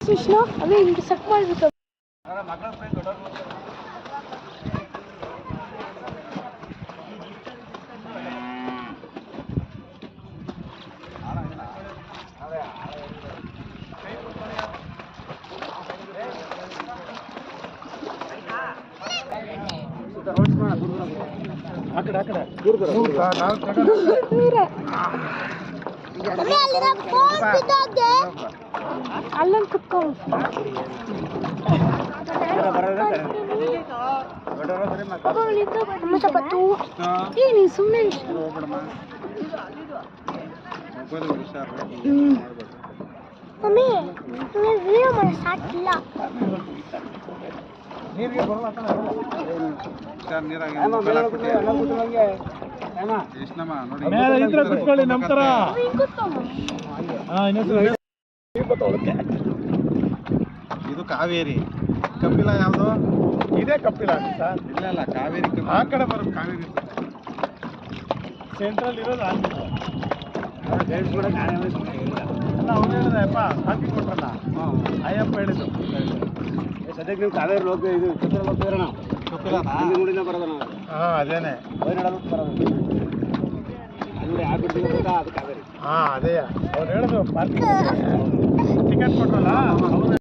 ವಿಷ್ಣು ಅದೇ ಹಿಂಗೆ ಸೆಟ್ ಮಾಡಿಬಿಟ್ಟು ಅಲ್ಲೊಂದು ಕುತ್ಕೊಂಡು ನೀನು ಸುಮ್ಮನೆ ಮಮ್ಮಿ ವಿಡಿಯೋ ಮಾಡಿ ಸಾಕಿಲ್ಲ ಕುತ್ಕೊಳ್ಳಿ ನಮ್ಮ ತರ ಇದು ಕಾವೇರಿ ಕಪಿಲ ಯಾವುದು ಇದೇ ಕಪಿಲ ಸರ್ ಇಲ್ಲ ಕಾವೇರಿ ಆ ಕಡೆ ಬರೋದು ಕಾವೇರಿ ಸೆಂಟ್ರಲ್ ಇರೋದು ಅವ್ರು ಹೇಳಿದಪ್ಪ ಹಾಕಿ ಕೊಟ್ರಲ್ಲ ಅಯ್ಯಪ್ಪ ಹೇಳಿದ್ದು ಸದ್ಯಕ್ಕೆ ನೀವು ಕಾವೇರಿ ಲೋಕ ಇದು ಚಿತ್ರ ಹೋಗ್ತಿರೋಣ ಕಪಿಲ ಬರೋದು ನಾವು ಅದೇನೆ ವಯನಾಡಲು ಬರೋದು ಅದು ಕಾವೇರಿ ಅದೇ ಅವ್ರು ಹೇಳಿದ್ರು ಪಾರ್ಕಿಂಗ್ ಟಿಕೆಟ್ ಕೊಟ್ರಲ್ಲ ಅವರು